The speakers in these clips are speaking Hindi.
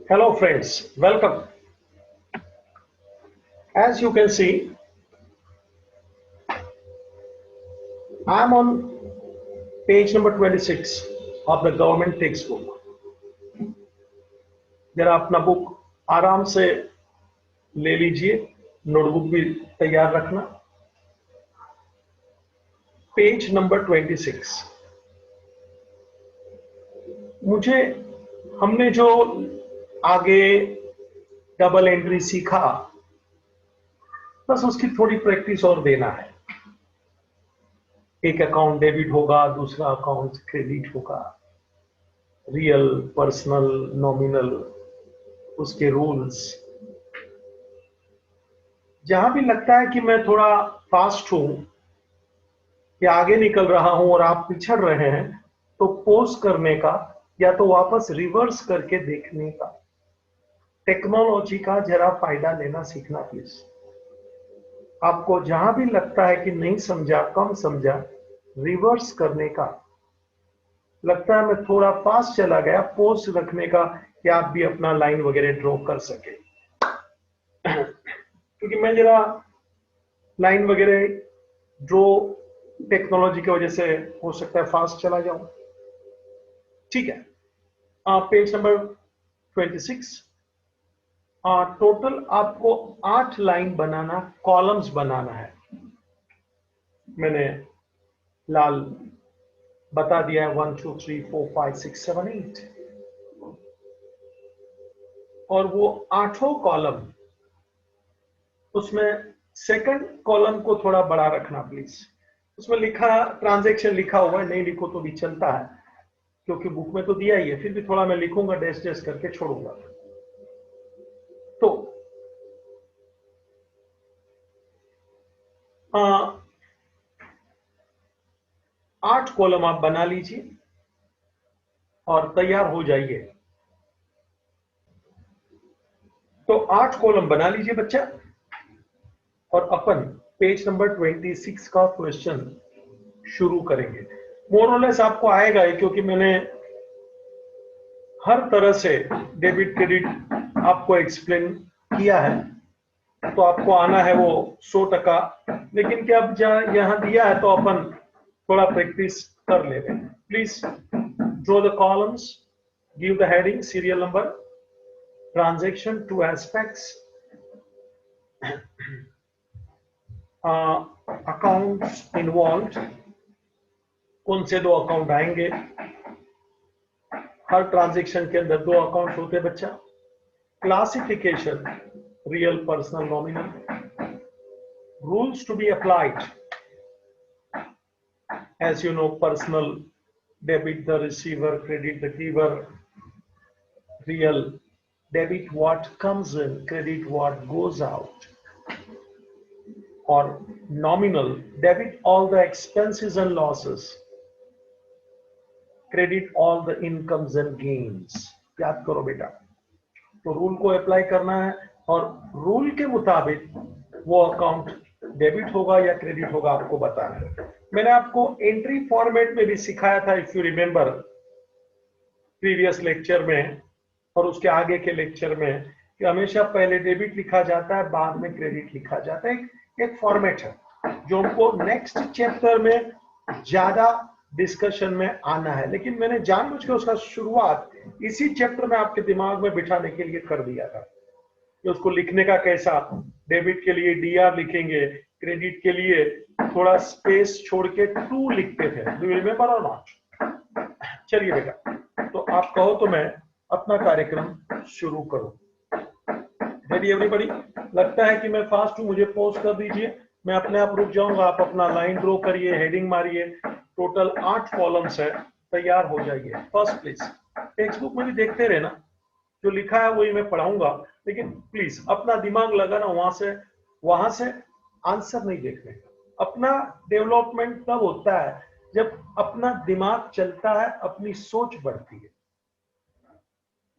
Hello friends, welcome. As you can see, I am on page number 26 of the government textbook. जरा अपना बुक आराम से ले लीजिए, नोटबुक भी तैयार रखना। Page number 26। मुझे हमने जो आगे डबल एंट्री सीखा, बस उसकी थोड़ी प्रैक्टिस और देना है। एक अकाउंट डेबिट होगा, दूसरा अकाउंट क्रेडिट होगा, रियल, पर्सनल, नॉमिनल, उसके रूल्स। जहां भी लगता है कि मैं थोड़ा फास्ट हूं या आगे निकल रहा हूं और आप पिछड़ रहे हैं, तो पोज करने का या तो वापस रिवर्स करके देखने का, टेक्नोलॉजी का जरा फायदा लेना सीखना प्लीज। आपको जहां भी लगता है कि नहीं समझा, कम समझा, रिवर्स करने का, लगता है मैं थोड़ा फास्ट चला गया, पोज रखने का कि आप भी अपना लाइन वगैरह ड्रॉ कर सके। क्योंकि मैं जरा लाइन वगैरह ड्रॉ टेक्नोलॉजी की वजह से हो सकता है फास्ट चला जाऊं। ठीक है, पेज नंबर 26। टोटल आपको 8 लाइन बनाना, कॉलम्स बनाना है। मैंने लाल बता दिया है, 1 2 3 4 5 6 7 8। और वो आठों कॉलम, उसमें सेकंड कॉलम को थोड़ा बड़ा रखना प्लीज। उसमें लिखा ट्रांजैक्शन लिखा हुआ है, नहीं लिखो तो भी चलता है क्योंकि बुक में तो दिया ही है, फिर भी थोड़ा मैं लिखूंगा, डैश डैश करके छोड़ूंगा। तो 8 कॉलम आप बना लीजिए और तैयार हो जाइए। तो 8 कॉलम बना लीजिए बच्चा, और अपन पेज नंबर 26 का क्वेश्चन शुरू करेंगे। मोर और लेस आपको आएगा ही, क्योंकि मैंने हर तरह से डेबिट क्रेडिट आपको एक्सप्लेन किया है, तो आपको आना है वो 100%। लेकिन क्या अब यहां दिया है तो अपन थोड़ा प्रैक्टिस कर ले रहे हैं। Please draw the columns, give the heading, serial number, transaction, 2 aspects, accounts involve, कौन से 2 अकाउंट आएंगे। हर ट्रांजैक्शन के अंदर 2 अकाउंट होते हैं बच्चा। Classification, real, personal, nominal, rules to be applied. As you know, personal, debit the receiver, credit the giver. Real, debit what comes in, credit what goes out. Or nominal, debit all the expenses and losses, credit all the incomes and gains. याद करो बेटा, तो रूल को अप्लाई करना है और रूल के मुताबिक वो अकाउंट डेबिट होगा या क्रेडिट होगा आपको बताना है। मैंने आपको एंट्री फॉर्मेट में भी सिखाया था, if you remember, previous lecture में और उसके आगे के लेक्चर में, कि हमेशा पहले डेबिट लिखा जाता है, बाद में क्रेडिट लिखा जाता है। एक फॉर्मेट है जो हमको नेक्स्ट चैप्टर में ज्यादा डिस्कशन में आना है, लेकिन मैंने जानबूझ के उसका शुरुआत इसी चैप्टर में आपके दिमाग में बिठाने के लिए कर दिया था कि उसको लिखने का कैसा। डेबिट के लिए डीआर लिखेंगे, क्रेडिट के लिए थोड़ा स्पेस छोड़ के टू लिखते थे। डू यू रिमेंबर और नॉट? चलिए बेटा, तो आप कहो तो मैं अपना कार्यक्रम शुरू करूं। Ready everybody? लगता है कि मैं फास्ट हूं, मुझे पॉज कर दीजिए, मैं अपने आप रुक जाऊंगा, आप अपना लाइन ड्रॉ करिए, हेडिंग मारिए। टोटल 8 कॉलम्स है, तैयार हो जाइए। फर्स्ट प्लीज टेक्स्ट बुक में भी देखते रहे ना, जो लिखा है वही मैं पढ़ाऊंगा, लेकिन प्लीज अपना दिमाग लगाना, वहां से आंसर नहीं देखने का। अपना डेवलपमेंट तब होता है जब अपना दिमाग चलता है, अपनी सोच बढ़ती है।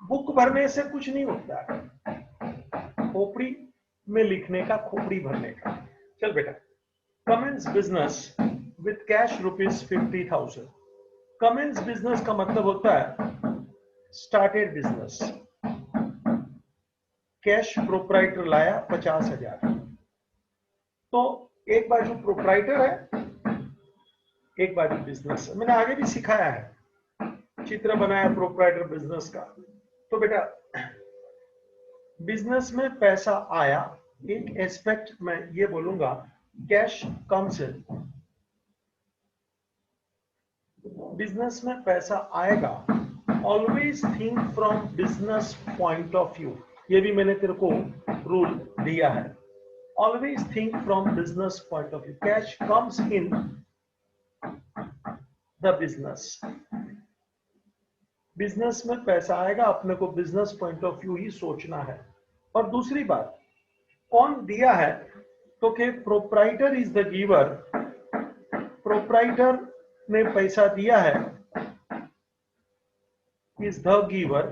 बुक भरने से कुछ नहीं होता है, खोपड़ी में लिखने का, खोपड़ी भरने का। चल बेटा, commence business with cash ₹50,000। Commence business का मतलब होता है स्टार्टेड बिजनेस, कैश प्रोप्राइटर लाया 50,000। तो एक बाजू प्रोप्राइटर है, एक बाजू बिजनेस है। मैंने आगे भी सिखाया है, चित्र बनाया प्रोप्राइटर बिजनेस का। तो बेटा बिजनेस में पैसा आया, एक एस्पेक्ट मैं ये बोलूंगा, कैश कम्स इन। बिजनेस में पैसा आएगा, always think from business point of view. ये भी मैंने तेरे को रूल दिया है, always think from business point of view. Cash comes in the business. Business में पैसा आएगा, अपने को बिजनेस पॉइंट ऑफ व्यू ही सोचना है। और दूसरी बात, कौन दिया है, तो कि proprietor is the giver. Proprietor ने पैसा दिया है, इज द गिवर।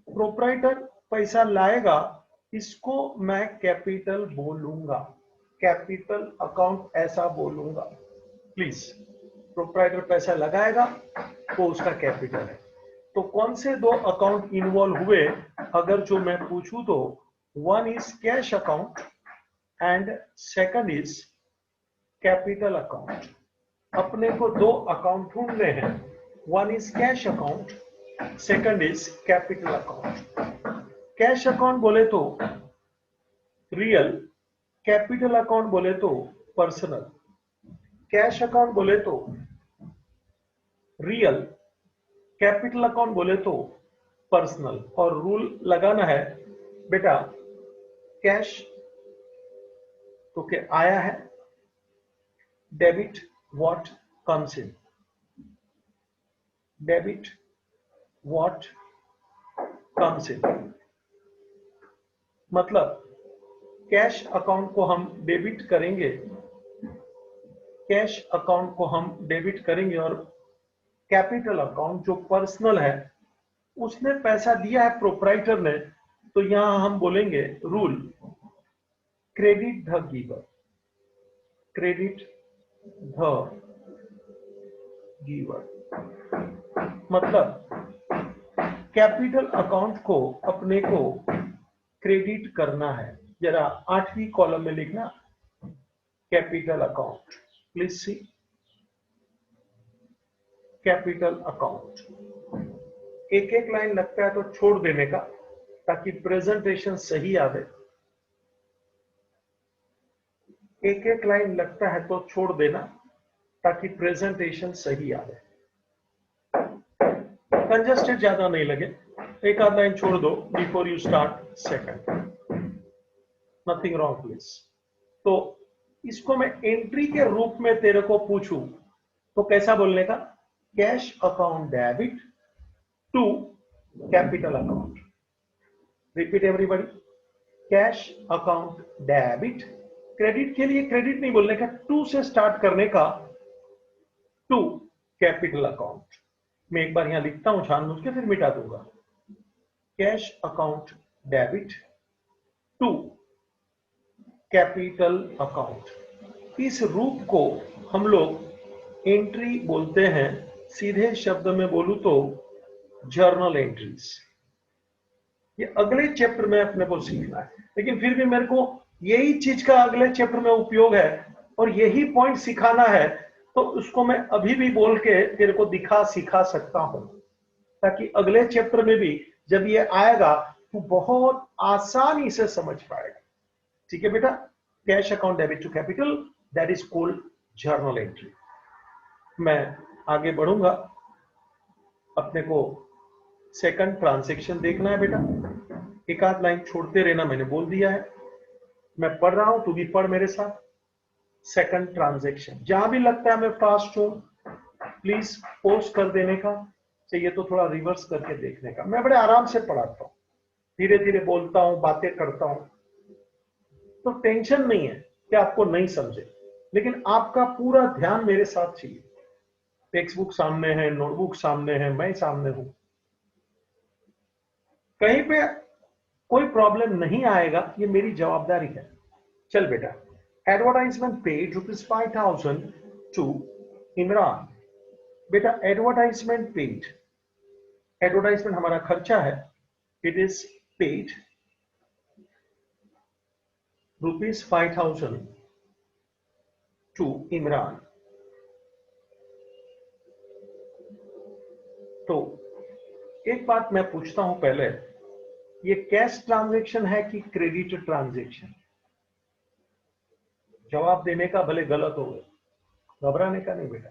प्रोप्राइटर पैसा लाएगा, इसको मैं कैपिटल बोलूंगा, कैपिटल अकाउंट ऐसा बोलूंगा। प्लीज, प्रोप्राइटर पैसा लगाएगा तो उसका कैपिटल है। तो कौन से दो अकाउंट इन्वॉल्व हुए, अगर जो मैं पूछूं तो one is cash account and second is capital account. अपने को दो अकाउंट ढूंढने हैं, one is cash account, second is capital account. Cash account बोले तो रियल, कैपिटल अकाउंट बोले तो पर्सनल। कैश अकाउंट बोले तो रियल, कैपिटल अकाउंट बोले तो पर्सनल। और रूल लगाना है बेटा, कैश तो क्या आया है, debit what comes in, debit what comes इन। मतलब कैश अकाउंट को हम डेबिट करेंगे, कैश अकाउंट को हम डेबिट करेंगे, और कैपिटल अकाउंट जो पर्सनल है, उसने पैसा दिया है प्रोप्राइटर ने, तो यहां हम बोलेंगे rule, credit the giver, credit the giver. मतलब कैपिटल अकाउंट को अपने को क्रेडिट करना है। जरा 8वीं कॉलम में लिखना, capital account, please see, capital account. एक एक लाइन लगता है तो छोड़ देने का, ताकि प्रेजेंटेशन सही आवे। एक एक लाइन लगता है तो छोड़ देना, ताकि प्रेजेंटेशन सही आवे, कंजस्टेड ज्यादा नहीं लगे। एक आध लाइन छोड़ दो before you start second, nothing wrong please. तो इसको मैं एंट्री के रूप में तेरे को पूछूं तो कैसा बोलने का, cash account debit to capital account. Repeat everybody, cash account debit, credit के लिए क्रेडिट नहीं बोलने का, टू से स्टार्ट करने का, टू कैपिटल अकाउंट। मैं एक बार यहां लिखता हूं जानबूझ के, फिर मिटा दूंगा। Cash account debit to capital account. इस रूप को हम लोग एंट्री बोलते हैं। सीधे शब्द में बोलूं तो जर्नल एंट्रीज। ये अगले चैप्टर में अपने को सीखना है, लेकिन फिर भी मेरे को यही चीज का अगले चैप्टर में उपयोग है और यही पॉइंट सिखाना है, तो उसको मैं अभी भी बोल के तेरे को दिखा सिखा सकता हूं, ताकि अगले चैप्टर में भी जब ये आएगा तो बहुत आसानी से समझ पाएगा। ठीक है बेटा, cash account debit to capital, that is called journal entry. मैं आगे बढ़ूंगा, अपने को सेकंड ट्रांजैक्शन देखना है बेटा। एक आध लाइन छोड़ते रहना, मैंने बोल दिया है। मैं पढ़ रहा हूं, तू भी पढ़ मेरे साथ। सेकंड ट्रांजैक्शन, जहां भी लगता है मैं फास्ट हूं, प्लीज पोस्ट कर देने का, चाहिए तो थोड़ा रिवर्स करके देखने का। मैं बड़े आराम से पढ़ाता हूं, धीरे धीरे बोलता हूं, बातें करता हूं, तो टेंशन नहीं है कि आपको नहीं समझे, लेकिन आपका पूरा ध्यान मेरे साथ चाहिए। टेक्स्ट बुक सामने है, नोटबुक सामने है, मैं सामने हूं, कहीं पे कोई प्रॉब्लम नहीं आएगा, ये मेरी जवाबदारी है। चल बेटा, एडवर्टाइजमेंट पेड ₹5,000 टू इमरान। बेटा एडवर्टाइजमेंट पेड, एडवर्टाइजमेंट हमारा खर्चा है, it is paid ₹5,000 to Imran. तो एक बात मैं पूछता हूं पहले, ये कैश ट्रांजैक्शन है कि क्रेडिट ट्रांजैक्शन? जवाब देने का भले गलत हो गए, घबराने का नहीं बेटा।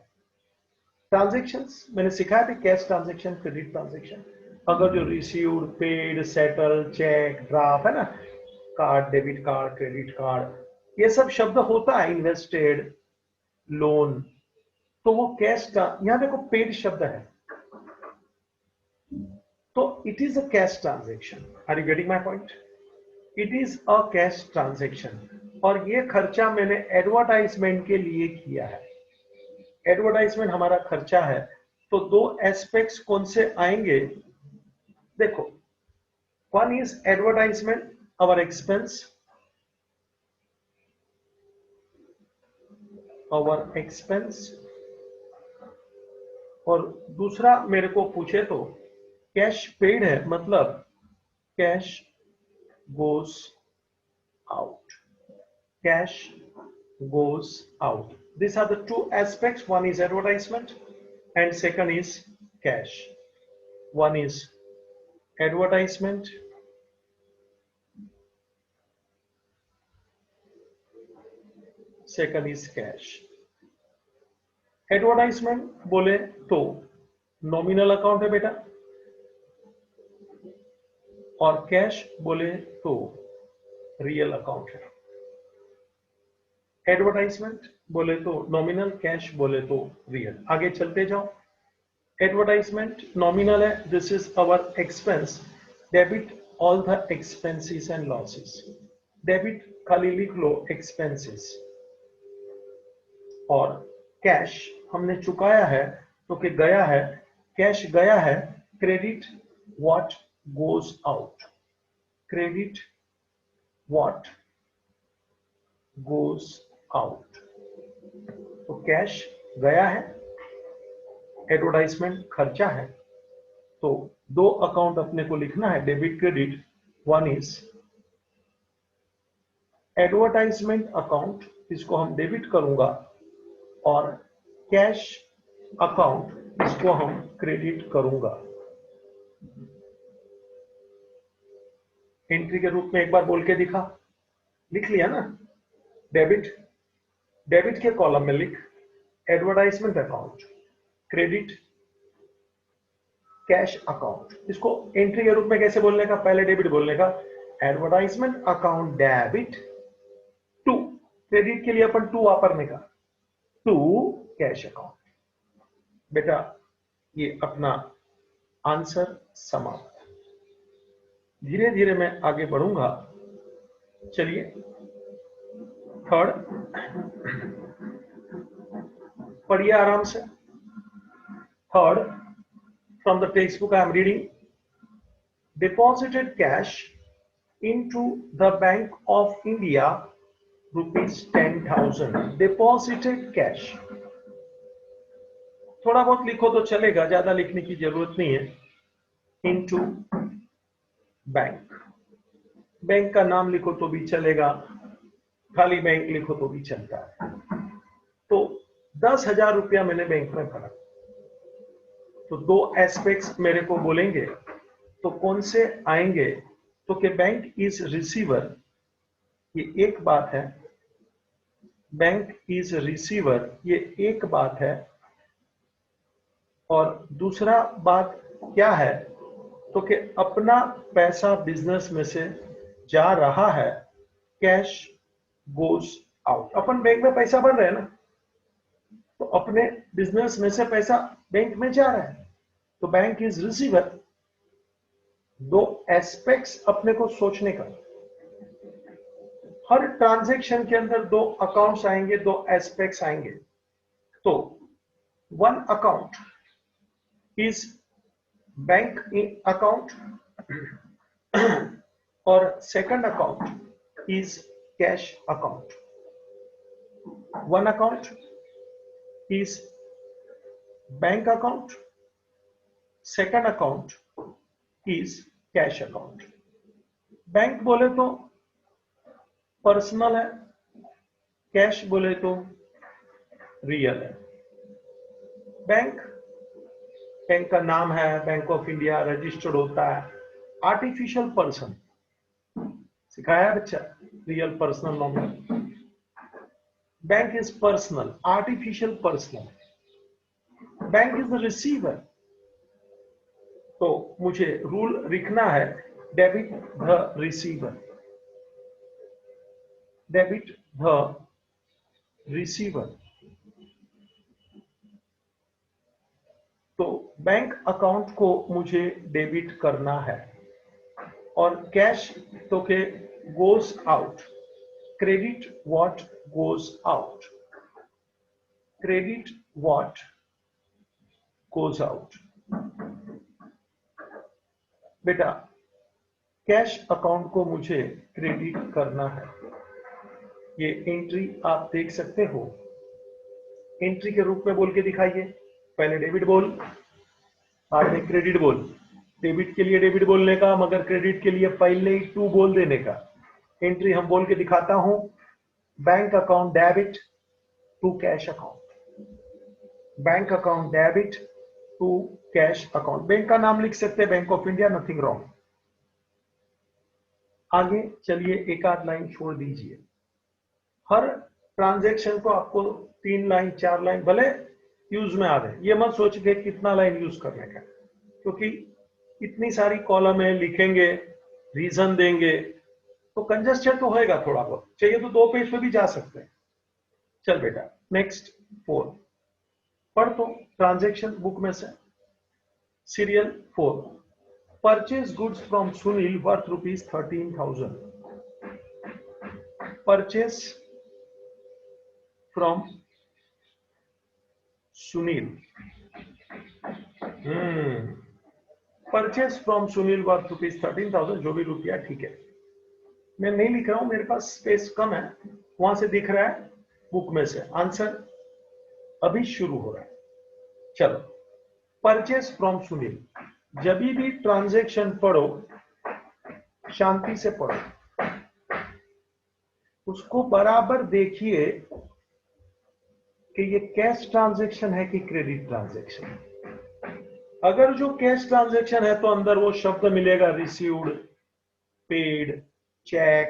ट्रांजैक्शंस मैंने सिखाया था, कैश ट्रांजैक्शन, क्रेडिट ट्रांजैक्शन। अगर जो received, paid, settle, cheque, draft है ना, card, debit card, credit card, ये सब शब्द होता है, इन्वेस्टेड, लोन, तो वो कैश। यहां देखो पेड शब्द है, तो it is a cash transaction. Are you getting my point? It is a cash transaction. और ये खर्चा मैंने एडवर्टाइजमेंट के लिए किया है। एडवर्टाइजमेंट हमारा खर्चा है। तो दो एस्पेक्ट्स कौन से आएंगे? देखो, one is advertisement, our expense, और दूसरा मेरे को पूछे तो कैश पेड है, मतलब cash goes out. Cash goes out. These are the two aspects. One is advertisement and second is cash. One is advertisement, second is cash. Advertisement बोले तो नॉमिनल अकाउंट है बेटा, और कैश बोले तो रियल अकाउंट है। एडवर्टाइजमेंट बोले तो नॉमिनल, कैश बोले तो रियल। आगे चलते जाओ। एडवर्टाइजमेंट नॉमिनल है, this is our expense, debit all the expenses and losses. Debit खाली लिख लो एक्सपेंसेस, और कैश हमने चुकाया है तो कि गया है, कैश गया है। Credit what goes out, credit what goes out. तो कैश गया है, एडवर्टाइजमेंट खर्चा है, तो दो अकाउंट अपने को लिखना है, debit credit. One is advertisement account, इसको हम डेबिट करूंगा, और कैश अकाउंट इसको हम क्रेडिट करूंगा। एंट्री के रूप में एक बार बोल के दिखा, लिख लिया ना? डेबिट, डेबिट के कॉलम में लिख advertisement account, credit cash account. इसको एंट्री के रूप में कैसे बोलने का? पहले डेबिट बोलने का, advertisement account debit to, credit के लिए अपन टू वापरने का, टू कैश अकाउंट। बेटा ये अपना आंसर समाप्त। धीरे धीरे मैं आगे बढ़ूंगा। चलिए थर्ड पढ़िए आराम से। Third, from the textbook I am reading, deposited cash into the Bank of India ₹10,000. deposited cash, थोड़ा बहुत लिखो तो चलेगा, ज्यादा लिखने की जरूरत नहीं है। into बैंक, बैंक का नाम लिखो तो भी चलेगा, खाली बैंक लिखो तो भी चलता है। तो 10,000 रुपया मैंने बैंक में भरा, तो दो एस्पेक्ट्स मेरे को बोलेंगे, तो कौन से आएंगे? तो कि बैंक इज रिसीवर, ये एक बात है, बैंक इज रिसीवर ये एक बात है, और दूसरा बात क्या है? तो कि अपना पैसा बिजनेस में से जा रहा है, कैश गोज आउट। अपन बैंक में पैसा भर रहे हैं ना, तो अपने बिजनेस में से पैसा बैंक में जा रहा है, तो बैंक इज रिसीवर। दो एस्पेक्ट्स अपने को सोचने का, हर ट्रांजैक्शन के अंदर दो अकाउंट्स आएंगे, दो एस्पेक्ट्स आएंगे। तो one account is bank account और second account is cash account. One account is bank account, second account is cash account. Bank बोले तो पर्सनल है, कैश बोले तो रियल है। बैंक, बैंक का नाम है बैंक ऑफ इंडिया, रजिस्टर्ड होता है। आर्टिफिशियल पर्सन सिखाया बच्चा, real personal nominal. Bank is personal, artificial personal. Bank is the receiver. तो मुझे रूल लिखना है debit the receiver, debit the receiver. तो बैंक अकाउंट को मुझे डेबिट करना है और कैश तो के goes out. Credit what goes out, credit what goes out. बेटा कैश अकाउंट को मुझे क्रेडिट करना है। ये एंट्री आप देख सकते हो, एंट्री के रूप में बोल के दिखाइए। पहले डेबिट बोल, बाद में क्रेडिट बोल। डेबिट के लिए डेबिट बोलने का, मगर क्रेडिट के लिए पहले ही टू बोल देने का। एंट्री हम बोल के दिखाता हूं, bank account debit to cash account, bank account debit to cash account. Bank का नाम लिख सकते हैं Bank of India, nothing wrong. आगे चलिए, एक आध लाइन छोड़ दीजिए। हर ट्रांजैक्शन को आपको 3 लाइन 4 लाइन भले यूज में आ रहे, ये मत सोच के कितना लाइन यूज करने का, क्योंकि इतनी सारी कॉलम है, लिखेंगे, रीजन देंगे तो कंजस्टेड तो होएगा थोड़ा बहुत। चाहिए तो 2 पेज पे भी जा सकते हैं। चल बेटा नेक्स्ट 4 पढ़ तो ट्रांजैक्शन बुक में से। Serial 4, purchase goods from Sunil worth ₹13,000। Purchase from Sunil, purchase from Sunil worth ₹13,000, जो भी रुपया ठीक है। मैं नहीं लिख रहा हूं, मेरे पास स्पेस कम है, वहां से दिख रहा है बुक में से। आंसर अभी शुरू हो रहा है। चलो, परचेज फ्रॉम सुनील। जब भी ट्रांजैक्शन पढ़ो शांति से पढ़ो, उसको बराबर देखिए कि ये कैश ट्रांजैक्शन है कि क्रेडिट ट्रांजैक्शन। अगर जो कैश ट्रांजैक्शन है तो अंदर वो शब्द मिलेगा received, paid, cheque,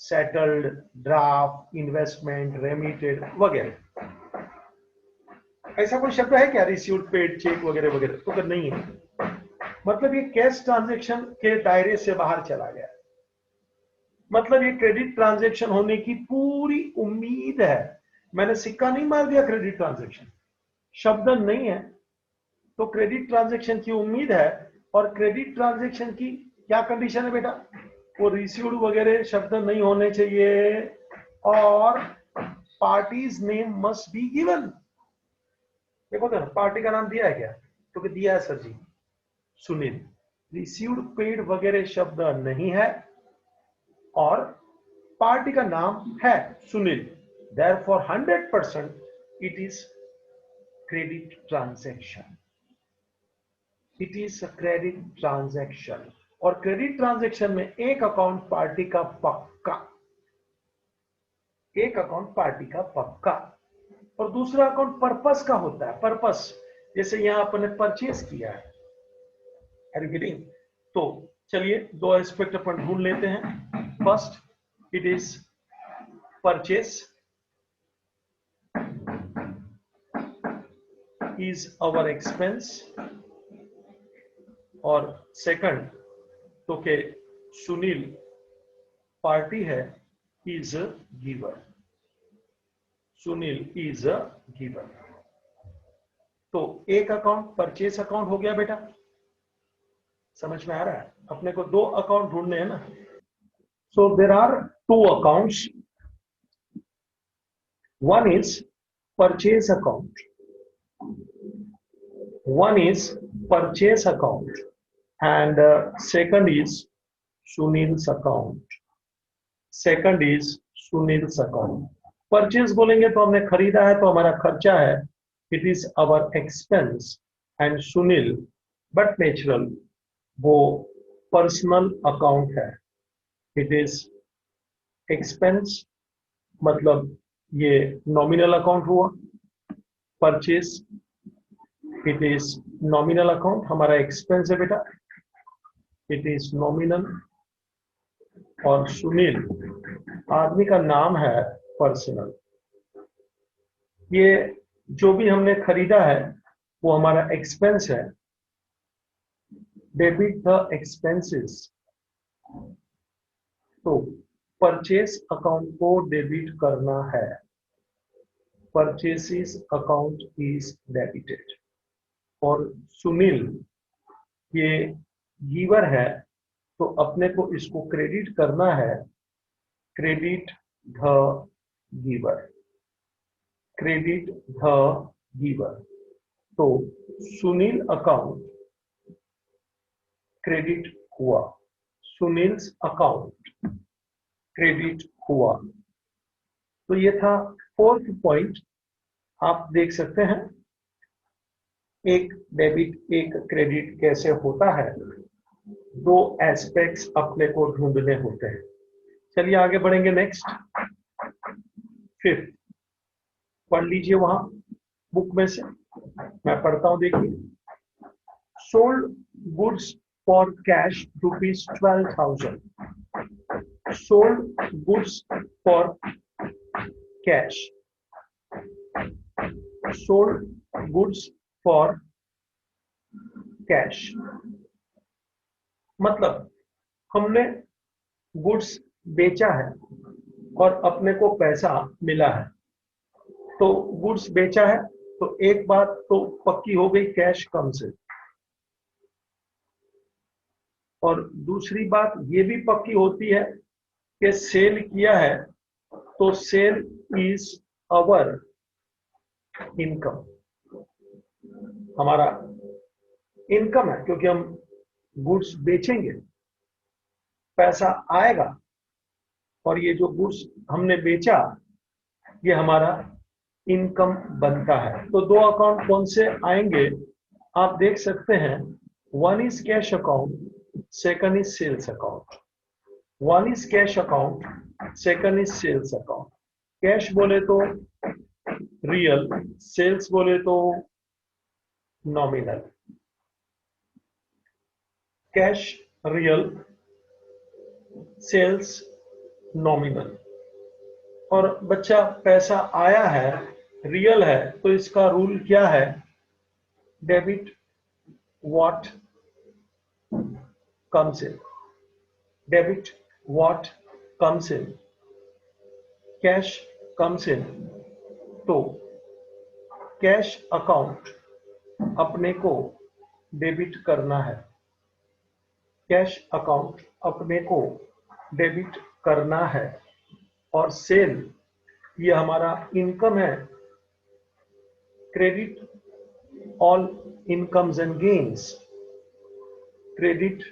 settled, draft, investment, remitted वगैरह। ऐसा कोई शब्द है क्या रिसीव्ड, पेड, चेक वगैरह वगैरह? तो अगर नहीं है मतलब ये कैश ट्रांजैक्शन के दायरे से बाहर चला गया, मतलब ये क्रेडिट ट्रांजैक्शन होने की पूरी उम्मीद है। मैंने सिक्का नहीं मार दिया, क्रेडिट ट्रांजैक्शन शब्द नहीं है तो क्रेडिट ट्रांजैक्शन की उम्मीद है। और क्रेडिट ट्रांजैक्शन की क्या कंडीशन है बेटा? वो रिसीव्ड वगैरह शब्द नहीं होने चाहिए और parties name must be given. देखो तो पार्टी का नाम दिया है क्या? तो दिया है सर जी, सुनील। रिसीव्ड, पेड वगैरह शब्द नहीं है और पार्टी का नाम है Sunil. Therefore 100% it is credit transaction. It is a credit transaction. और क्रेडिट ट्रांजैक्शन में एक अकाउंट पार्टी का पक्का, एक अकाउंट पार्टी का पक्का और दूसरा अकाउंट पर्पस का होता है। पर्पस जैसे यहां अपने परचेज किया है, आर यू गेटिंग? तो चलिए 2 एस्पेक्ट अपन ढूंढ लेते हैं। First, it is purchase is our expense, और सेकंड तो के सुनील पार्टी है, is a giver. Sunil is a giver. तो एक अकाउंट परचेज अकाउंट हो गया बेटा, समझ में आ रहा है? अपने को 2 अकाउंट ढूंढने हैं ना। So there are 2 accounts, one is purchase account, one is purchase account and second is Sunil's account. Second is Sunil's account. Purchase बोलेंगे तो हमने खरीदा है तो हमारा खर्चा है, it is our expense, and Sunil but natural वो personal account है, it is एक्सपेंस मतलब ये नॉमिनल अकाउंट हुआ, purchase it is nominal account, हमारा एक्सपेंस है बेटा, इट इज नॉमिनल। और सुनील आदमी का नाम है पर्सनल। ये जो भी हमने खरीदा है वो हमारा एक्सपेंस है। डेबिट द एक्सपेंसेस, तो परचेस अकाउंट को डेबिट करना है, परचेसेस अकाउंट इज डेबिटेड। और सुनील ये गिवर है, तो अपने को इसको क्रेडिट करना है, credit the giver, credit the giver. तो सुनील अकाउंट क्रेडिट हुआ, सुनील्स अकाउंट क्रेडिट हुआ। तो ये था फोर्थ पॉइंट। आप देख सकते हैं एक डेबिट एक क्रेडिट कैसे होता है, दो एस्पेक्ट्स अपने को ढूंढने होते हैं। चलिए आगे बढ़ेंगे। नेक्स्ट फिफ्थ, पढ़ लीजिए वहां बुक में से, मैं पढ़ता हूं, देखिए। Sold goods for cash ₹12,000, sold goods for cash, sold goods for cash मतलब हमने गुड्स बेचा है और अपने को पैसा मिला है। तो गुड्स बेचा है तो एक बात तो पक्की हो गई, कैश कम से। और दूसरी बात ये भी पक्की होती है कि सेल किया है तो सेल इज अवर इनकम, हमारा इनकम है, क्योंकि हम गुड्स बेचेंगे, पैसा आएगा, और ये जो गुड्स हमने बेचा ये हमारा इनकम बनता है। तो दो अकाउंट कौन से आएंगे आप देख सकते हैं, one is cash account, second is sales account. One is cash account, second is sales account. Cash बोले तो रियल, सेल्स बोले तो nominal. Cash real, sales nominal. और बच्चा पैसा आया है, रियल है, तो इसका रूल क्या है, debit what comes in, debit what comes in, cash comes इन। तो कैश अकाउंट अपने को डेबिट करना है, कैश अकाउंट अपने को डेबिट करना है। और सेल ये हमारा इनकम है, credit all incomes and gains, credit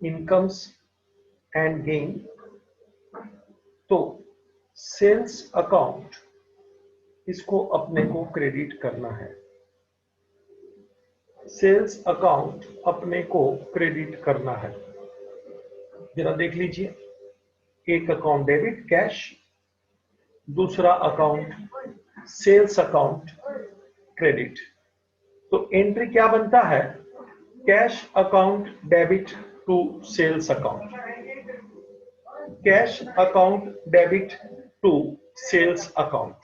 incomes and gain. तो सेल्स अकाउंट इसको अपने को क्रेडिट करना है, सेल्स अकाउंट अपने को क्रेडिट करना है। जरा देख लीजिए, एक अकाउंट डेबिट कैश, दूसरा अकाउंट सेल्स अकाउंट क्रेडिट। तो एंट्री क्या बनता है, cash account debit to sales account, cash account debit to sales account.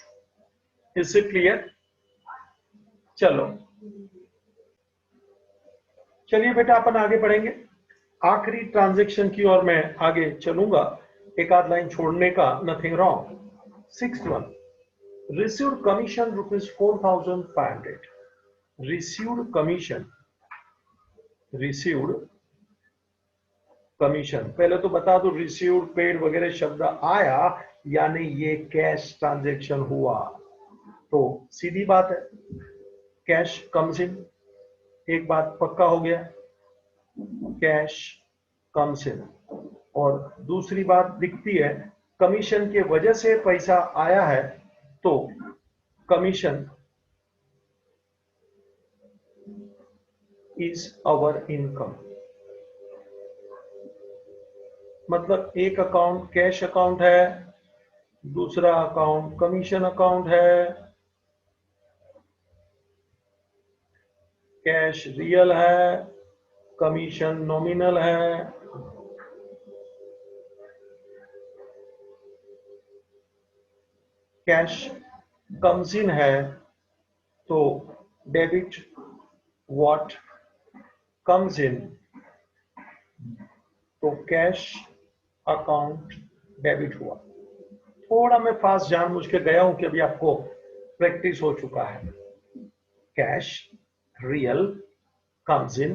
Is it clear? चलो चलिए बेटा अपन आगे बढ़ेंगे। आखिरी ट्रांजैक्शन की ओर मैं आगे चलूंगा, एक आध लाइन छोड़ने का nothing wrong. Sixth one, received commission ₹4,500, received commission, received commission. पहले तो बता दो रिसीव्ड पेड वगैरह शब्द आया यानी ये कैश ट्रांजैक्शन हुआ, तो सीधी बात है कैश कम्स इन, एक बात पक्का हो गया, कैश कम्स इन। और दूसरी बात दिखती है, कमीशन के वजह से पैसा आया है, तो कमीशन इज अवर इनकम, मतलब एक अकाउंट कैश अकाउंट है, दूसरा अकाउंट कमीशन अकाउंट है। कैश रियल है, कमीशन नॉमिनल है। कैश कम्स इन है तो डेबिट व्हाट कम्स इन, तो कैश अकाउंट डेबिट हुआ। थोड़ा मैं फास्ट जानबूझ के गया हूं कि अभी आपको प्रैक्टिस हो चुका है। कैश रियल कम्स इन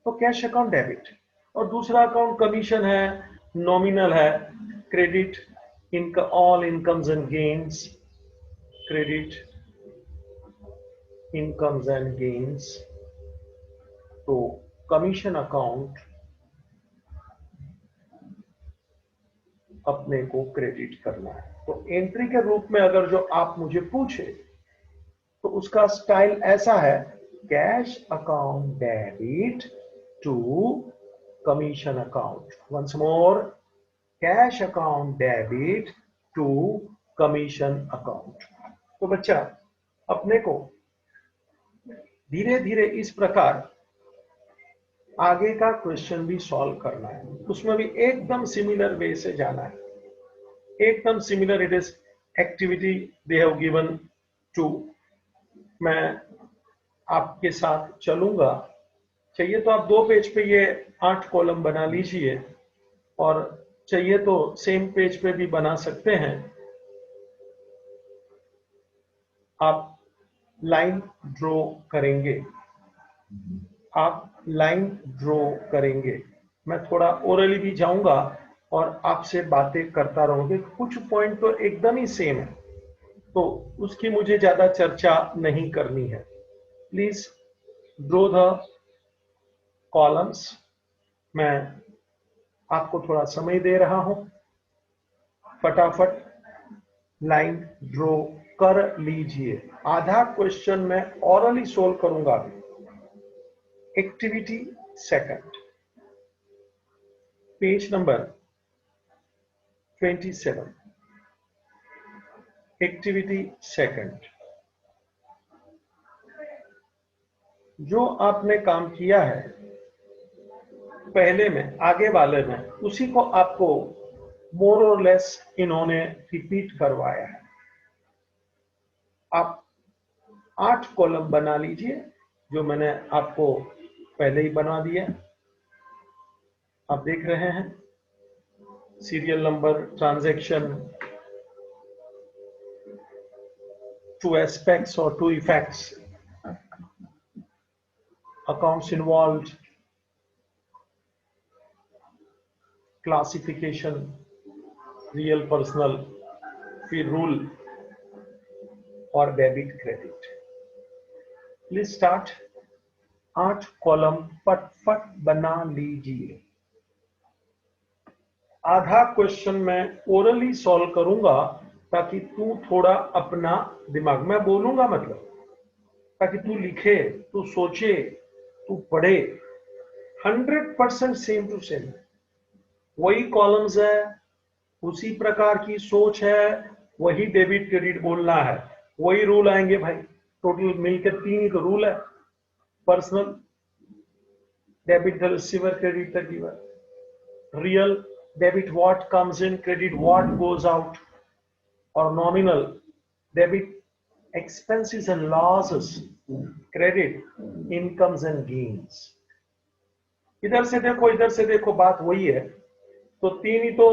तो कैश अकाउंट डेबिट, और दूसरा अकाउंट कमीशन है, नॉमिनल है, क्रेडिट इनका all incomes and gains, credit incomes and gains, तो कमीशन अकाउंट अपने को क्रेडिट करना है। तो एंट्री के रूप में अगर जो आप मुझे पूछे तो उसका स्टाइल ऐसा है, cash account debit to commission account. Once more, cash account debit to commission account. तो बच्चा अपने को धीरे धीरे इस प्रकार आगे का क्वेश्चन भी सॉल्व करना है, उसमें भी एकदम सिमिलर वे से जाना है, एकदम similar. It is activity they have given to. मैं आपके साथ चलूंगा, चाहिए तो आप 2 पेज पे ये 8 कॉलम बना लीजिए, और चाहिए तो सेम पेज पे भी बना सकते हैं। आप लाइन ड्रॉ करेंगे, आप लाइन ड्रॉ करेंगे। मैं थोड़ा ओरली भी जाऊंगा और आपसे बातें करता रहूंगा। कुछ पॉइंट तो एकदम ही सेम है, तो उसकी मुझे ज्यादा चर्चा नहीं करनी है। Please draw the columns. मैं आपको थोड़ा समय दे रहा हूं, फटाफट लाइन ड्रॉ कर लीजिए। आधा क्वेश्चन मैं ऑरली सोल्व करूंगा अभी। Activity second, page number 27। Activity second, जो आपने काम किया है पहले में, आगे वाले में, उसी को आपको मोर और लेस इन्होंने रिपीट करवाया है। आप 8 कॉलम बना लीजिए, जो मैंने आपको पहले ही बना दिया। आप देख रहे हैं सीरियल नंबर, ट्रांजैक्शन, 2 एस्पेक्ट्स और 2 effects, accounts involved, classification, real personal, फिर रूल और debit credit. Please start. 8 column फटफट बना लीजिए। आधा क्वेश्चन मैं ओरली सॉल्व करूंगा, ताकि तू थोड़ा अपना दिमाग में बोलूंगा, मतलब ताकि तू लिखे, तू सोचे, तू पढ़े। 100% सेम टू सेम वही कॉलम्स है, उसी प्रकार की सोच है, वही डेबिट क्रेडिट बोलना है, वही रूल आएंगे भाई। टोटल मिलकर 3 ही तो रूल है। Personal debit the receiver, credit the giver. Real debit what comes in, credit what goes out. और nominal debit expenses and losses, credit incomes and gains। इधर से देखो, इधर से देखो, बात वही है। तो 3 ही तो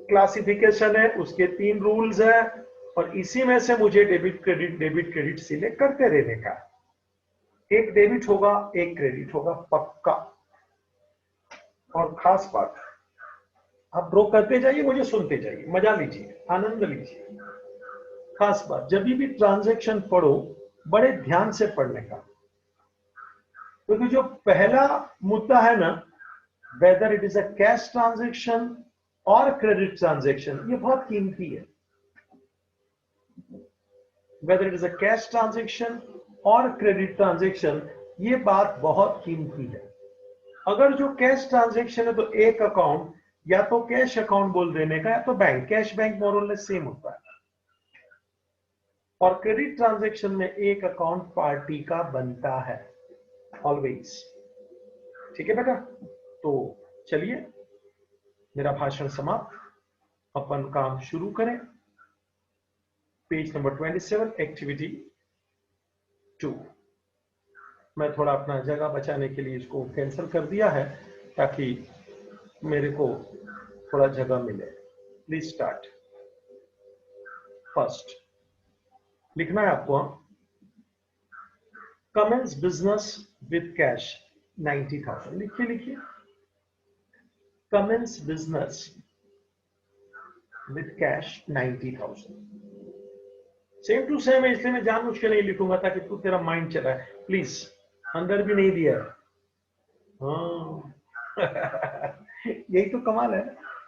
क्लासिफिकेशन है, उसके 3 रूल्स है, और इसी में से मुझे डेबिट क्रेडिट सिलेक्ट करते रहने का। एक डेबिट होगा, एक क्रेडिट होगा, पक्का। और खास बात, आप ड्रॉ करते जाइए, मुझे सुनते जाइए, मजा लीजिए, आनंद लीजिए। खास बात, जब भी ट्रांजैक्शन पढ़ो, बड़े ध्यान से पढ़ने का, क्योंकि जो पहला मुद्दा है ना, whether it is a cash transaction और क्रेडिट ट्रांजैक्शन, ये बहुत कीमती है। Whether it is a cash transaction और क्रेडिट ट्रांजैक्शन, ये बात बहुत कीमती है। अगर जो कैश ट्रांजैक्शन है तो एक अकाउंट या तो कैश अकाउंट बोल देने का, या तो बैंक। कैश बैंक मोर और लेस सेम होता है। और क्रेडिट ट्रांजैक्शन में एक अकाउंट पार्टी का बनता है ऑलवेज। ठीक है बेटा, तो चलिए मेरा भाषण समाप्त, अपन काम शुरू करें। Page number 27, activity 2। मैं थोड़ा अपना जगह बचाने के लिए इसको कैंसिल कर दिया है ताकि मेरे को थोड़ा जगह मिले। Please start. फर्स्ट लिखना है आपको, कमेंस बिजनेस विद कैश 90,000। लिखिए लिखिए, commence business with cash 90,000। Same to same है, इसलिए मैं जानबूझ के नहीं लिखूंगा ताकि तू तेरा माइंड चला है। प्लीज, अंदर भी नहीं दिया है। हाँ यही तो कमाल है,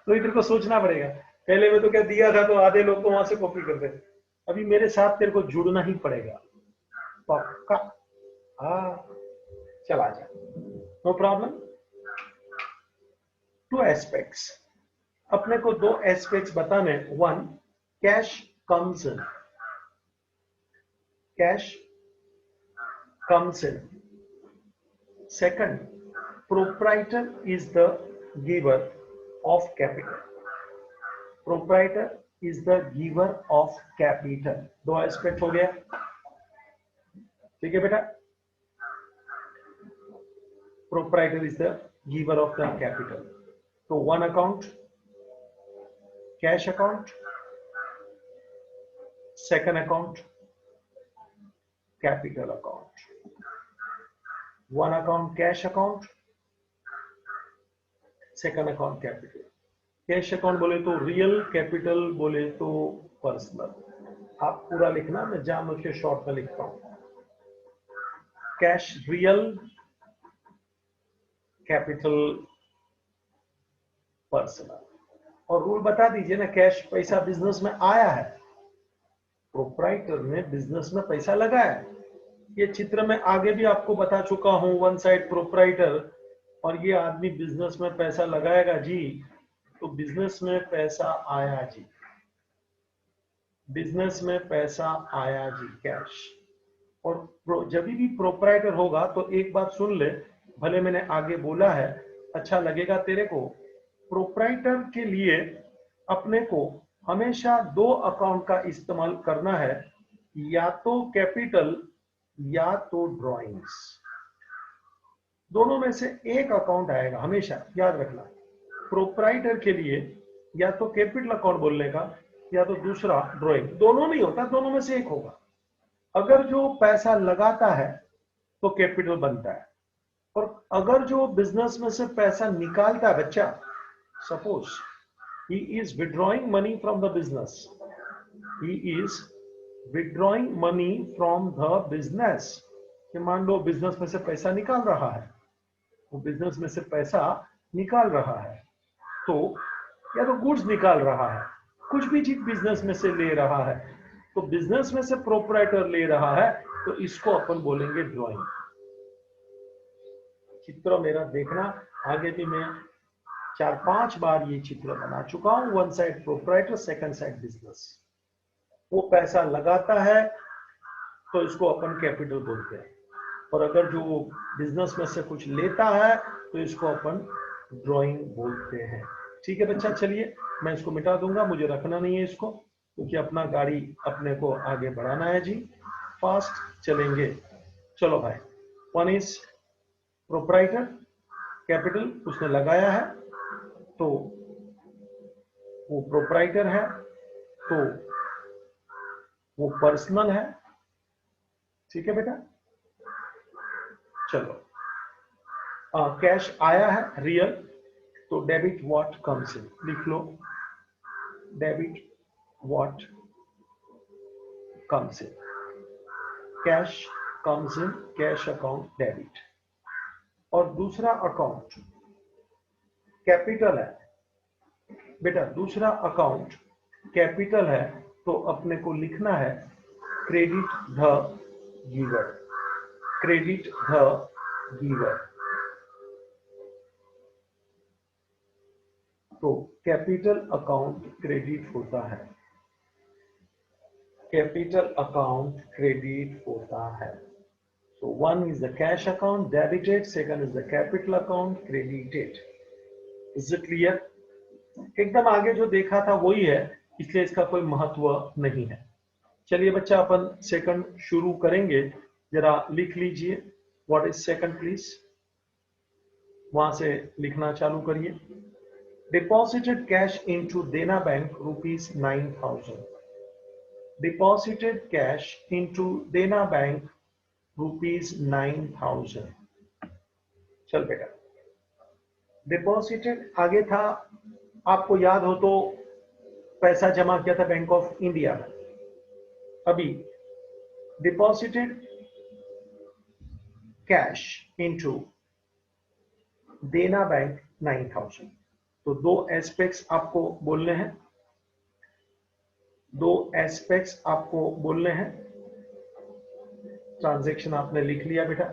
तो इधर को सोचना पड़ेगा। पहले में तो क्या दिया था तो आधे लोग तो वहां से कॉपी करते, अभी मेरे साथ तेरे को जुड़ना ही पड़ेगा पक्का। हाँ चला जा, नो प्रॉब्लम। टू एस्पेक्ट्स, अपने को दो एस्पेक्ट्स बताने। One, cash comes in, cash comes in. Second, proprietor is the giver of capital, proprietor is the giver of capital। दो एस्पेक्ट हो गया, ठीक है बेटा। proprietor is the giver of the capital, तो one account cash account, second account capital account. One account cash account, second account capital. Cash account बोले तो रियल, कैपिटल बोले तो पर्सनल। आप पूरा लिखना, मैं जानबूझ के शॉर्ट में लिखता हूं। Cash real, capital personal. और रूल बता दीजिए ना, कैश पैसा बिजनेस में आया है, प्रोप्राइटर ने बिजनेस में पैसा लगाया है। ये चित्र में आगे भी आपको बता चुका हूं, वन साइड प्रोप्राइटर और ये आदमी बिजनेस में पैसा लगाएगा जी, तो बिजनेस में पैसा आया जी, बिजनेस में पैसा आया जी, कैश। और जब भी प्रोप्राइटर होगा तो एक बात सुन ले, भले मैंने आगे बोला है, अच्छा लगेगा तेरे को। प्रोप्राइटर के लिए अपने को हमेशा दो अकाउंट का इस्तेमाल करना है, या तो कैपिटल या तो ड्राइंग्स। दोनों में से एक अकाउंट आएगा हमेशा, याद रखना। प्रोप्राइटर के लिए या तो कैपिटल अकाउंट बोलने का, या तो दूसरा ड्राइंग। दोनों नहीं होता, दोनों में से एक होगा। अगर जो पैसा लगाता है तो कैपिटल बनता है, और अगर जो बिजनेस में से पैसा निकालता है बच्चा, suppose he is withdrawing money from the business, he is withdrawing money from the business. मान लो बिजनेस में से पैसा निकाल रहा है, वो बिजनेस में से पैसा निकाल रहा है, तो या तो गुड्स निकाल रहा है, कुछ भी चीज बिजनेस में से ले रहा है, तो बिजनेस में से प्रोप्राइटर ले रहा है, तो इसको अपन बोलेंगे ड्राइंग। चित्र मेरा देखना, आगे भी मैं 4-5 बार ये चित्र बना चुका हूं। One side proprietor, second side business. वो पैसा लगाता है तो इसको अपन कैपिटल बोलते हैं, और अगर जो बिजनेस में से कुछ लेता है तो इसको अपन ड्राइंग बोलते हैं। ठीक है बच्चा, चलिए मैं इसको मिटा दूंगा, मुझे रखना नहीं है इसको, क्योंकि अपना गाड़ी अपने को आगे बढ़ाना है जी, फास्ट चलेंगे। चलो भाई, वन इज प्रोप्राइटर, कैपिटल उसने लगाया है तो वो प्रोप्राइटर है, तो वो पर्सनल है। ठीक है बेटा, चलो। कैश आया है रियल, तो डेबिट व्हाट कम्स इन, लिख लो, debit what comes in. Cash comes in, cash account debit. और दूसरा अकाउंट कैपिटल है बेटा, दूसरा अकाउंट कैपिटल है, तो अपने को लिखना है credit the giver, credit the giver. तो कैपिटल अकाउंट क्रेडिट होता है, कैपिटल अकाउंट क्रेडिट होता है। So one is the cash account debited, second is the capital account credited. Is it clear? एकदम आगे जो देखा था वही है, इसलिए इसका कोई महत्व नहीं है। चलिए बच्चा अपन सेकंड शुरू करेंगे, जरा लिख लीजिए व्हाट इज सेकंड प्लीज, वहां से लिखना चालू करिए। डिपॉजिटेड कैश इनटू देना बैंक ₹9,000, डिपॉजिटेड कैश इनटू देना बैंक ₹9,000। चल बेटा, डिपॉजिटेड आगे था, आपको याद हो तो पैसा जमा किया था बैंक ऑफ इंडिया में। अभी डिपॉजिटेड कैश इनटू देना बैंक 9,000। तो दो एस्पेक्ट्स आपको बोलने हैं, दो एस्पेक्ट्स आपको बोलने हैं। ट्रांजैक्शन आपने लिख लिया बेटा,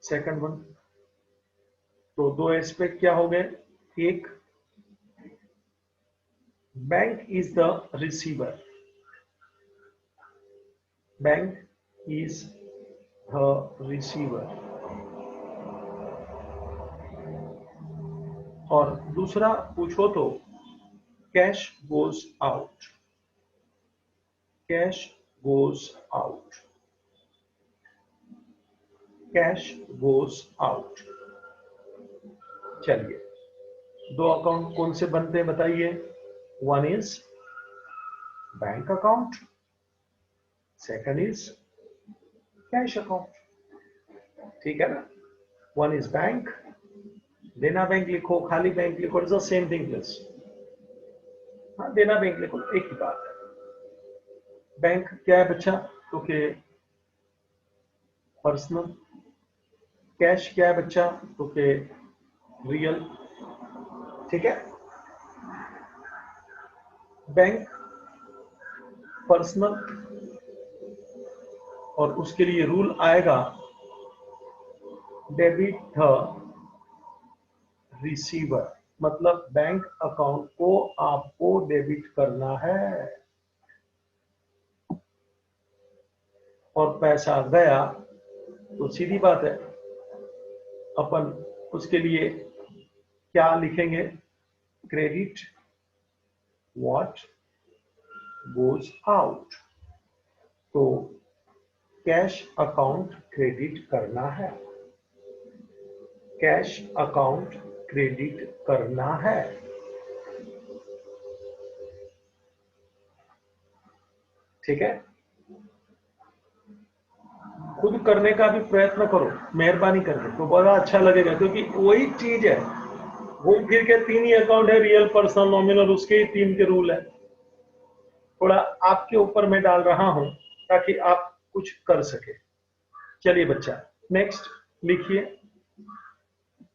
सेकंड वन। तो दो एस्पेक्ट क्या हो गए, एक bank is the receiver, bank is the receiver, और दूसरा पूछो तो cash goes out, cash goes out, cash goes out। चलिए दो अकाउंट कौन से बनते हैं बताइए। One is bank account, second is cash account, ठीक है ना। वन इज बैंक, देना बैंक लिखो, खाली बैंक लिखो, it's the same thing plus, हाँ देना बैंक लिखो, एक ही बात है। बैंक क्या है बच्चा, तो के पर्सनल, कैश क्या है बच्चा, तो के रियल, ठीक है। बैंक पर्सनल, और उसके लिए रूल आएगा डेबिट द रिसीवर, मतलब बैंक अकाउंट को आपको डेबिट करना है, और पैसा गया तो सीधी बात है अपन उसके लिए क्या लिखेंगे, क्रेडिट व्हाट गोज आउट। तो कैश अकाउंट क्रेडिट करना है, कैश अकाउंट क्रेडिट करना है, ठीक है। खुद करने का भी प्रयत्न करो मेहरबानी करके, तो बड़ा अच्छा लगेगा, क्योंकि वही चीज है, घूम फिर के तीन ही अकाउंट है, रियल पर्सनल नॉमिनल, उसके ही तीन के रूल है। थोड़ा आपके ऊपर मैं डाल रहा हूं ताकि आप कुछ कर सके। चलिए बच्चा नेक्स्ट लिखिए,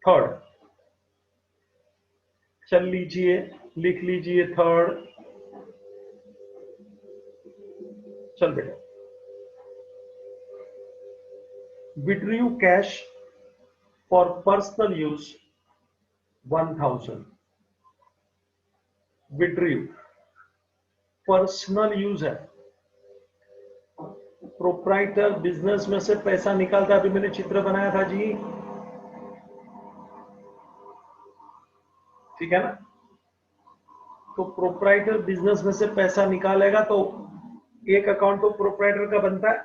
थर्ड, चल लीजिए लिख लीजिए थर्ड, चल बेटा। withdrew cash for personal use 1,000, withdrew personal use है, प्रोप्राइटर बिजनेस में से पैसा निकालता, अभी मैंने चित्र बनाया था जी, ठीक है ना। तो प्रोप्राइटर बिजनेस में से पैसा निकालेगा, तो एक अकाउंट तो प्रोप्राइटर का बनता है,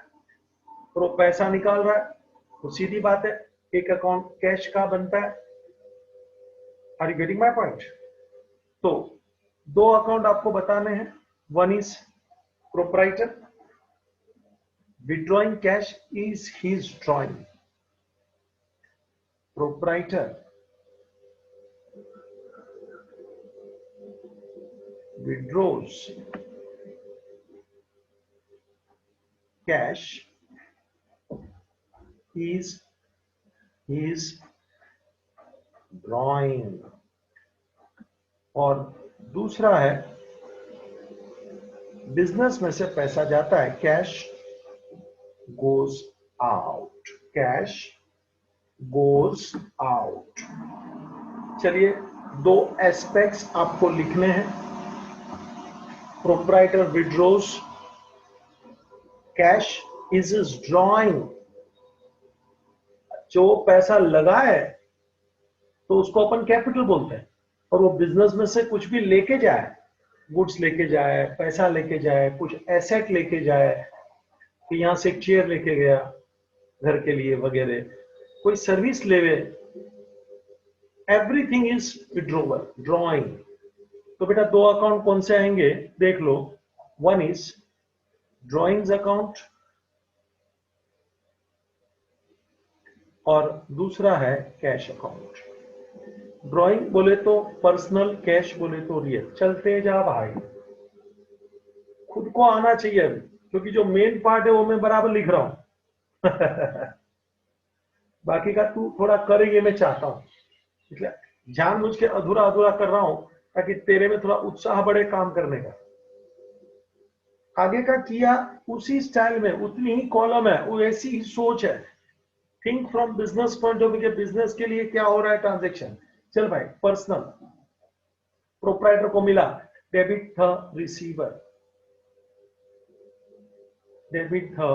तो पैसा निकाल रहा है, तो सीधी बात है एक अकाउंट कैश का बनता है। Are you getting my point. तो दो अकाउंट आपको बताने हैं, one is proprietor, withdrawing cash is his drawing, proprietor withdraws cash is his drawing। और दूसरा है बिजनेस में से पैसा जाता है, cash goes out, cash goes out. चलिए, दो एस्पेक्ट्स आपको लिखने हैं। Proprietor withdraws, cash is drawing. जो पैसा लगा है तो उसको अपन कैपिटल बोलते हैं, और वो बिजनेस में से कुछ भी लेके जाए, गुड्स लेके जाए, पैसा लेके जाए, कुछ एसेट लेके जाए, कि यहां से एक चेयर लेके गया घर के लिए वगैरह, कोई सर्विस लेवे, एवरीथिंग इज विड्रॉवल, ड्रॉइंग। तो बेटा दो अकाउंट कौन से आएंगे देख लो। वन इज ड्रॉइंग्स अकाउंट और दूसरा है कैश अकाउंट। ड्राइंग बोले तो पर्सनल, कैश बोले तो रियल। चलते जा भाई, खुद को आना चाहिए अभी, क्योंकि जो मेन पार्ट है वो मैं बराबर लिख रहा हूं। बाकी का तू थोड़ा करे, ये मैं चाहता हूं, इसलिए जानबूझ के अधूरा अधूरा कर रहा हूं, ताकि तेरे में थोड़ा उत्साह बढ़े काम करने का। आगे का किया उसी स्टाइल में, उतनी ही कॉलम है, वो ऐसी ही सोच है। Think from business point of view, business के लिए क्या हो रहा है ट्रांजेक्शन। चल भाई, पर्सनल, प्रोप्राइटर को मिला डेबिट था रिसीवर, डेबिट था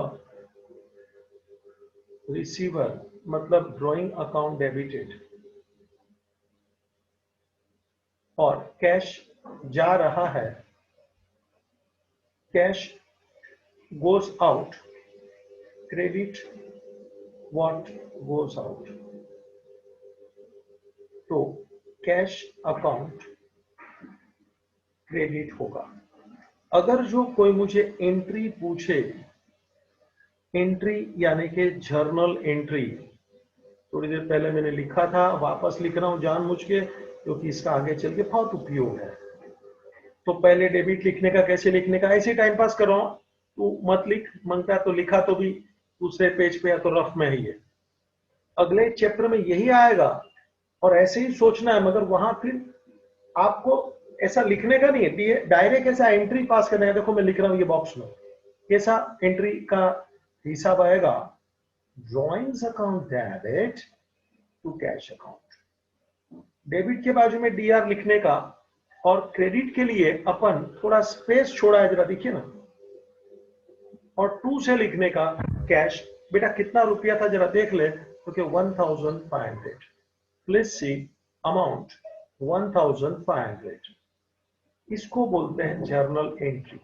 रिसीवर मतलब ड्रॉइंग अकाउंट डेबिटेड, और कैश जा रहा है, cash goes out, credit what goes out. तो कैश अकाउंट क्रेडिट होगा। अगर जो कोई मुझे एंट्री पूछे, एंट्री यानी कि जर्नल एंट्री, थोड़ी देर पहले मैंने लिखा था, वापस लिख रहा हूं जानबूझ के, क्योंकि इसका आगे चल के बहुत उपयोग है। तो पहले डेबिट लिखने का, कैसे लिखने का, ऐसे टाइम पास कर रहा हूं, तू मत लिख, मांगता तो लिखा तो भी दूसरे पेज पे या तो रफ में ही है। अगले चैप्टर में यही आएगा और ऐसे ही सोचना है, मगर वहां फिर आपको ऐसा लिखने का नहीं है, डायरेक्ट ऐसा एंट्री पास करने का। देखो मैं लिख रहा हूं ये बॉक्स में, कैसा एंट्री का हिसाब आएगा, drawings account debit to cash account. Debit के बाजू में डीआर लिखने का, और क्रेडिट के लिए अपन थोड़ा स्पेस छोड़ा है, जरा देखिए ना, और टू से लिखने का कैश। बेटा कितना रुपया था जरा देख ले, क्योंकि 1500, प्लीज सी अमाउंट 1500। इसको बोलते हैं जर्नल एंट्री।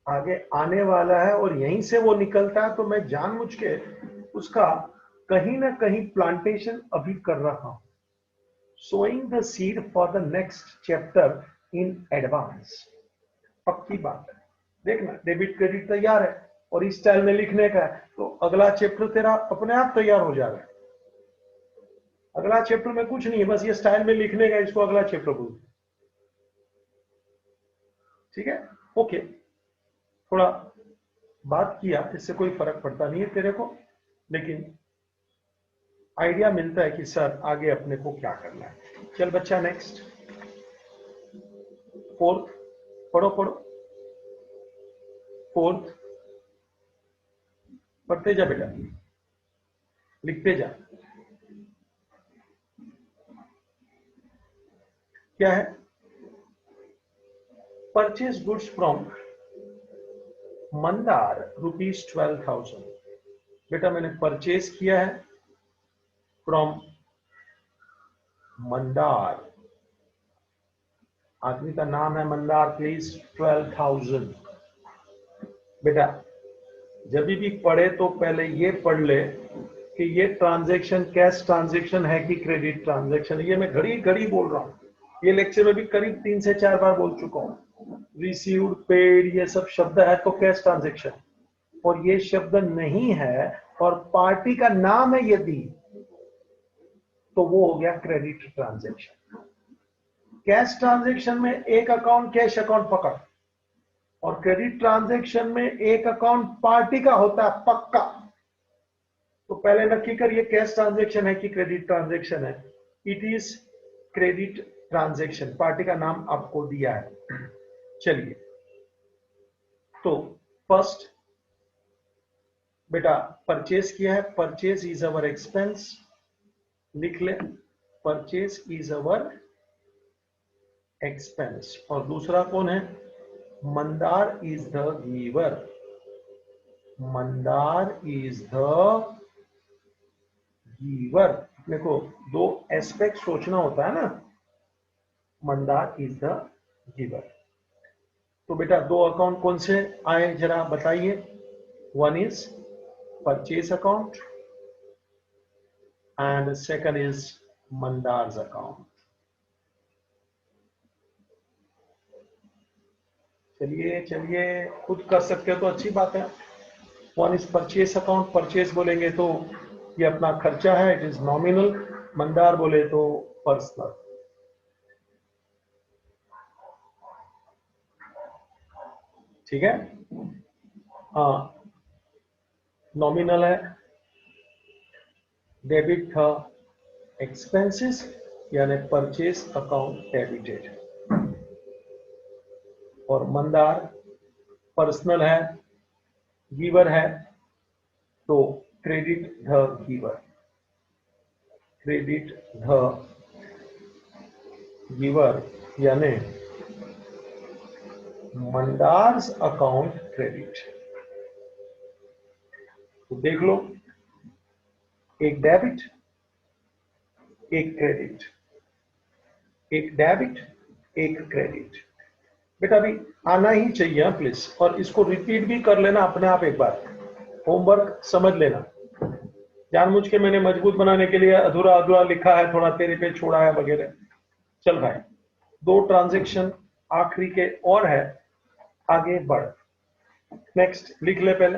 आगे आने वाला है और यहीं से वो निकलता है, तो मैं जानबूझ के उसका कहीं ना कहीं प्लांटेशन अभी कर रहा हूं, sowing the seed for the next chapter in advance. पक्की बात है, देखना डेबिट क्रेडिट तैयार है और इस स्टाइल में लिखने का है, तो अगला चैप्टर तेरा अपने आप तैयार हो जाएगा। अगला चैप्टर में कुछ नहीं है, बस ये स्टाइल में लिखने का, इसको अगला चैप्टर बोलते हैं। ठीक है, ओके। थोड़ा बात किया, इससे कोई फर्क पड़ता नहीं है तेरे को, लेकिन आइडिया मिलता है कि सर आगे अपने को क्या करना है। चल बच्चा नेक्स्ट, फोर्थ पढ़ो पढ़ो, फोर्थ पढ़ते जा बेटा, लिखते जा। क्या है, परचेज गुड्स फ्रॉम मंदार ₹12,000। बेटा मैंने परचेज किया है फ्रॉम मंदार, आदमी का नाम है मंदार, प्लीज 12,000। बेटा जब भी पढ़े तो पहले ये पढ़ ले कि ये ट्रांजैक्शन कैश ट्रांजैक्शन है कि क्रेडिट ट्रांजैक्शन है। ये मैं घड़ी घड़ी बोल रहा हूँ, ये लेक्चर में भी करीब 3 से 4 बार बोल चुका हूँ। रिसीव्ड, पेड, ये सब शब्द है तो कैश ट्रांजैक्शन, और ये शब्द नहीं है और पार्टी का नाम है यदि, तो वो हो गया क्रेडिट ट्रांजैक्शन। कैश ट्रांजैक्शन में एक अकाउंट कैश अकाउंट पकड़, और क्रेडिट ट्रांजैक्शन में एक अकाउंट पार्टी का होता है पक्का। तो पहले नक्की कर, ये कैश ट्रांजैक्शन है कि क्रेडिट ट्रांजैक्शन है। It is credit transaction, party का नाम आपको दिया है। चलिए, तो फर्स्ट बेटा परचेज किया है, परचेज इज अवर एक्सपेंस, लिख ले। Purchase is our expense. और दूसरा कौन है? Mandar is the giver. Mandar is the giver. देखो दो एस्पेक्ट सोचना होता है ना। Mandar is the giver. तो बेटा दो अकाउंट कौन से आए जरा बताइए। One is purchase account and second is Mandar's account. चलिए चलिए, खुद कर सकते हो तो अच्छी बात है। One is purchase account. Purchase बोलेंगे तो ये अपना खर्चा है, इट इज नॉमिनल। मंदार बोले तो पर्सनल। ठीक है। हाँ, नॉमिनल है, डेबिट था एक्सपेंसेस, यानी परचेज अकाउंट डेबिटेड। और मंदार पर्सनल है, गिवर है, तो credit the giver. Credit the giver यानी मंदार्स अकाउंट क्रेडिट। तो देख लो, एक डेबिट एक क्रेडिट, एक डेबिट एक क्रेडिट। बेटा अभी आना ही चाहिए प्लीज, और इसको रिपीट भी कर लेना अपने आप एक बार, होमवर्क समझ लेना। जानबूझ के मैंने मजबूत बनाने के लिए अधूरा अधूरा लिखा है, थोड़ा तेरे पे छोड़ा है वगैरह। चल भाई, दो ट्रांजैक्शन आखिरी के और है, आगे बढ़। नेक्स्ट लिख ले पहले।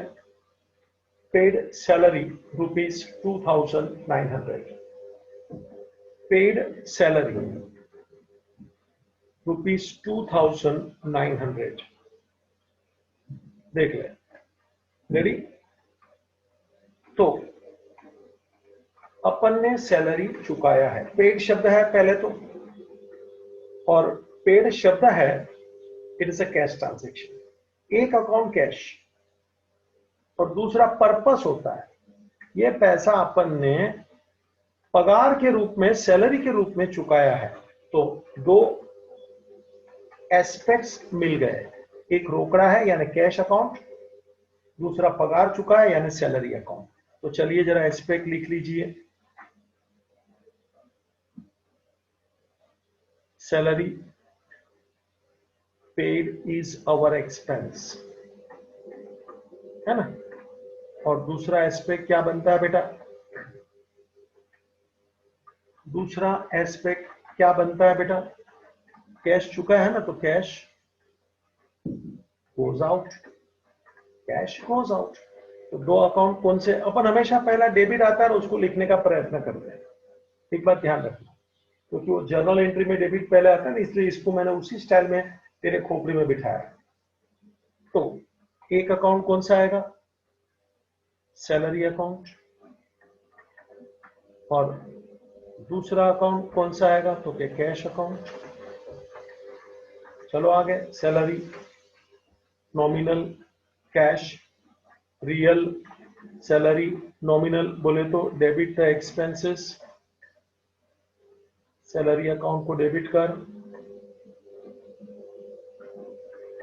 Paid salary ₹2,900। Paid salary ₹2,900। देख ले, रेडी। तो अपन ने सैलरी चुकाया है, पेड शब्द है पहले तो, और पेड शब्द है, it is a cash transaction. एक अकाउंट कैश और दूसरा पर्पस होता है। ये पैसा अपन ने पगार के रूप में, सैलरी के रूप में चुकाया है। तो दो एस्पेक्ट्स मिल गए, एक रोकड़ा है यानी कैश अकाउंट, दूसरा पगार चुका है यानी सैलरी अकाउंट। तो चलिए जरा एस्पेक्ट लिख लीजिए। Salary paid is our expense, है ना। और दूसरा एस्पेक्ट क्या बनता है बेटा? दूसरा एस्पेक्ट क्या बनता है बेटा? कैश चुका है ना, तो cash goes out. Cash goes out. तो दो अकाउंट कौन से? अपन हमेशा पहला डेबिट आता है और उसको लिखने का प्रयत्न करते हैं। एक बात ध्यान रखना, क्योंकि वो जर्नल एंट्री में डेबिट पहले आता है ना, इसलिए इसको मैंने उसी स्टाइल में तेरे खोपड़ी में बिठाया। तो एक अकाउंट कौन सा आएगा? Salary account. और दूसरा अकाउंट कौन सा आएगा? तो क्या? Cash account. चलो आगे। Salary, nominal, cash, real. Salary nominal बोले तो debit the expenses, salary account को डेबिट कर।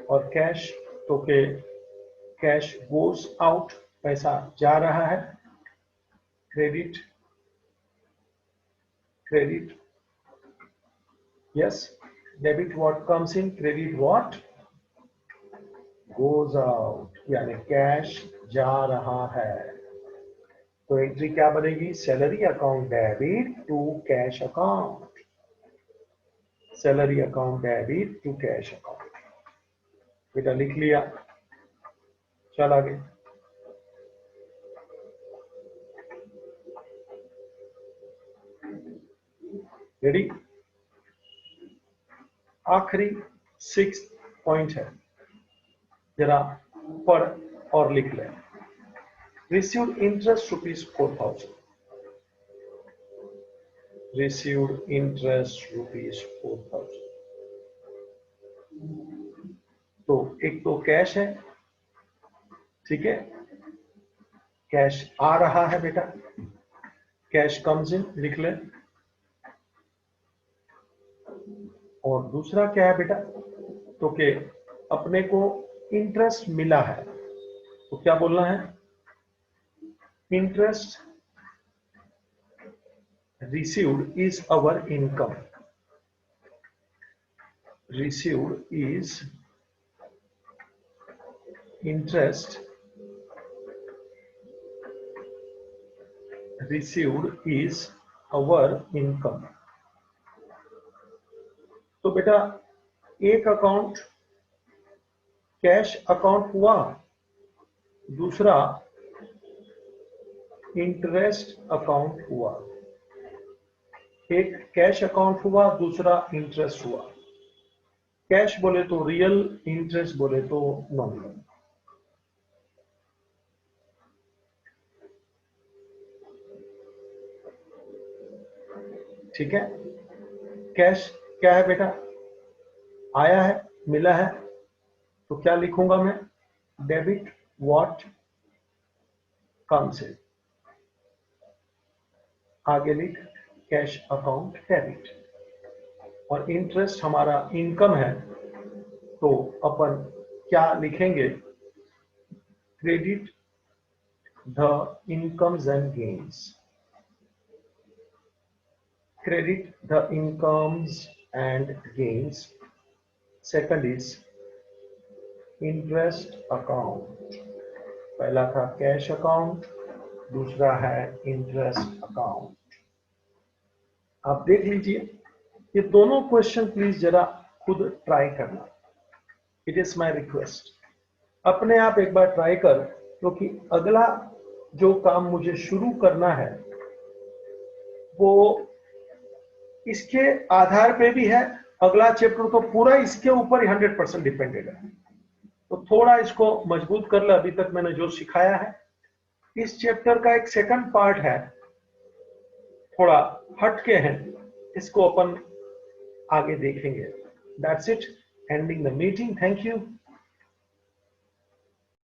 और कैश तो के कैश गोज आउट, पैसा जा रहा है। Credit, credit, yes. Debit what comes in, credit what goes out, यानी कैश जा रहा है। तो एंट्री क्या बनेगी? Salary account debit to cash account. Salary account debit to cash account. बेटा लिख लिया, चल आगे। रेडी। आखिरी 6th पॉइंट है, जरा पढ़ और लिख ले। Received interest ₹4,000। Received interest ₹4,000। तो एक तो कैश है, ठीक है, कैश आ रहा है बेटा, कैश कम्स इन लिख ले। और दूसरा क्या है बेटा, तो कि अपने को इंटरेस्ट मिला है, तो क्या बोलना है, interest received is our income. Received is interest received is our income. तो बेटा एक अकाउंट कैश अकाउंट हुआ, दूसरा इंटरेस्ट अकाउंट हुआ। एक कैश अकाउंट हुआ, दूसरा इंटरेस्ट हुआ। कैश बोले तो रियल, इंटरेस्ट बोले तो नॉमिनल। ठीक है, कैश क्या है बेटा, आया है, मिला है, तो क्या लिखूंगा मैं, डेबिट व्हाट कम्स इन, आगे लिख कैश अकाउंट डेबिट। और इंटरेस्ट हमारा इनकम है, तो अपन क्या लिखेंगे, credit the incomes and gains, credit the incomes and gains. Second is interest account, पहला था कैश अकाउंट, दूसरा है इंटरेस्ट अकाउंट। आप देख लीजिए ये दोनों क्वेश्चन, प्लीज जरा खुद ट्राई करना, इट इज माय रिक्वेस्ट। अपने आप एक बार ट्राई कर, क्योंकि अगला जो काम मुझे शुरू करना है वो इसके आधार पे भी है। अगला चैप्टर तो पूरा इसके ऊपर ही 100% डिपेंडेड है, तो थोड़ा इसको मजबूत कर ले। अभी तक मैंने जो सिखाया है, इस चैप्टर का एक सेकंड पार्ट है, थोड़ा हटके हैं, इसको अपन आगे देखेंगे। That's it, ending the meeting, thank you.